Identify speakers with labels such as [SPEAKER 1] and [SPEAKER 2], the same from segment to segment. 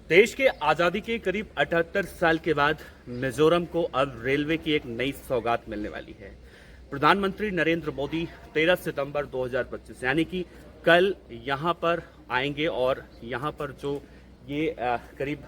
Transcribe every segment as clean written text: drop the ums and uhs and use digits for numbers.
[SPEAKER 1] देश के आज़ादी के करीब 78 साल के बाद मिजोरम को अब रेलवे की एक नई सौगात मिलने वाली है। प्रधानमंत्री नरेंद्र मोदी 13 सितंबर 2025 यानी कि कल यहां पर आएंगे और यहां पर जो ये करीब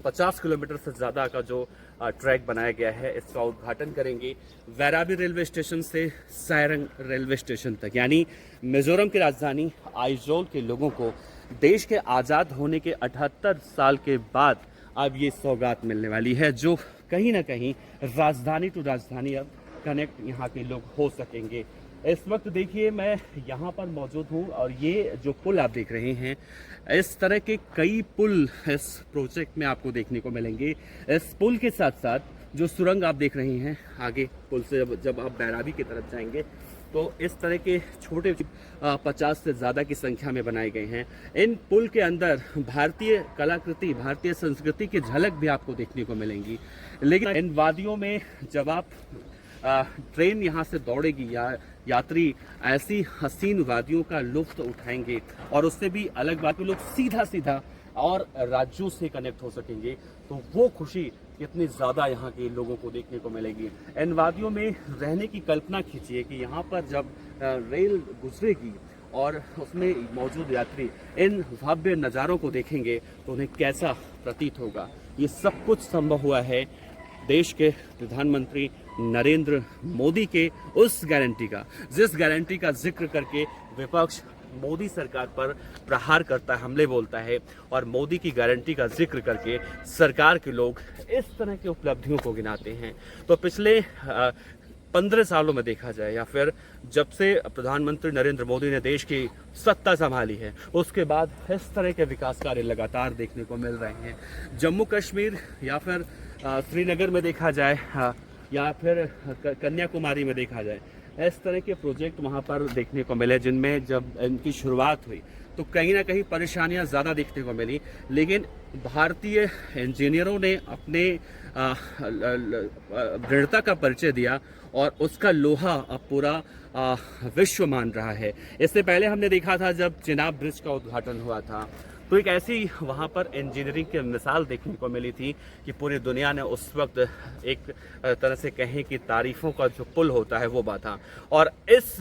[SPEAKER 1] 50 किलोमीटर से ज़्यादा का जो ट्रैक बनाया गया है, इसका उद्घाटन करेंगे। वैराबी रेलवे स्टेशन से सायरंग रेलवे स्टेशन तक, यानी मिजोरम की राजधानी आइजोल के लोगों को देश के आज़ाद होने के 78 साल के बाद अब ये सौगात मिलने वाली है, जो कहीं ना कहीं राजधानी टू राजधानी अब कनेक्ट यहाँ के लोग हो सकेंगे। इस वक्त देखिए मैं यहाँ पर मौजूद हूँ और ये जो पुल आप देख रहे हैं, इस तरह के कई पुल इस प्रोजेक्ट में आपको देखने को मिलेंगे। इस पुल के साथ साथ जो सुरंग आप देख रहे हैं आगे पुल से जब आप बैराबी की तरफ जाएंगे तो इस तरह के छोटे 50 से ज़्यादा की संख्या में बनाए गए हैं। इन पुल के अंदर भारतीय कलाकृति, भारतीय संस्कृति की झलक भी आपको देखने को मिलेंगी। लेकिन इन वादियों में जब आप ट्रेन यहाँ से दौड़ेगी या यात्री ऐसी हसीन वादियों का लुत्फ उठाएंगे और उससे भी अलग बात, लोग सीधा सीधा और राज्यों से कनेक्ट हो सकेंगे, तो वो खुशी कितनी ज़्यादा यहाँ के लोगों को देखने को मिलेगी। इन वादियों में रहने की कल्पना कीजिए कि यहाँ पर जब रेल गुजरेगी और उसमें मौजूद यात्री इन भव्य नज़ारों को देखेंगे तो उन्हें कैसा प्रतीत होगा। ये सब कुछ संभव हुआ है देश के प्रधानमंत्री नरेंद्र मोदी के उस गारंटी का, जिस गारंटी का जिक्र करके विपक्ष मोदी सरकार पर प्रहार करता है, हमले बोलता है, और मोदी की गारंटी का जिक्र करके सरकार के लोग इस तरह की उपलब्धियों को गिनाते हैं। तो पिछले 15 सालों में देखा जाए या फिर जब से प्रधानमंत्री नरेंद्र मोदी ने देश की सत्ता संभाली है, उसके बाद इस तरह के विकास कार्य लगातार देखने को मिल रहे हैं। जम्मू कश्मीर या फिर श्रीनगर में देखा जाए या फिर कन्याकुमारी में देखा जाए, इस तरह के प्रोजेक्ट वहाँ पर देखने को मिले, जिनमें जब इनकी शुरुआत हुई तो कहीं ना कहीं परेशानियाँ ज़्यादा देखने को मिली। लेकिन भारतीय इंजीनियरों ने अपने दृढ़ता का परिचय दिया और उसका लोहा अब पूरा विश्व मान रहा है। इससे पहले हमने देखा था जब चिनाब ब्रिज का उद्घाटन हुआ था, तो एक ऐसी वहाँ पर इंजीनियरिंग की मिसाल देखने को मिली थी कि पूरी दुनिया ने उस वक्त एक तरह से कहें कि तारीफ़ों का जो पुल होता है वो बांधा। और इस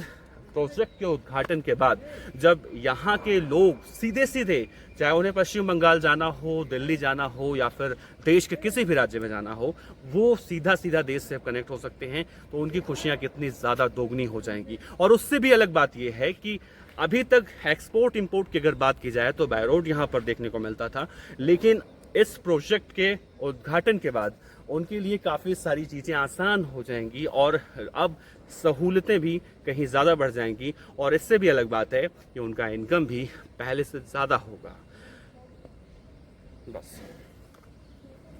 [SPEAKER 1] प्रोजेक्ट के उद्घाटन के बाद जब यहाँ के लोग सीधे सीधे, चाहे उन्हें पश्चिम बंगाल जाना हो, दिल्ली जाना हो या फिर देश के किसी भी राज्य में जाना हो, वो सीधा सीधा देश से कनेक्ट हो सकते हैं, तो उनकी खुशियाँ कितनी ज़्यादा दोगुनी हो जाएंगी। और उससे भी अलग बात यह है कि अभी तक एक्सपोर्ट इंपोर्ट की अगर बात की जाए तो बाय रोड यहाँ पर देखने को मिलता था, लेकिन इस प्रोजेक्ट के उद्घाटन के बाद उनके लिए काफ़ी सारी चीज़ें आसान हो जाएंगी और अब सहूलतें भी कहीं ज़्यादा बढ़ जाएंगी। और इससे भी अलग बात है कि उनका इनकम भी पहले से ज़्यादा होगा। बस।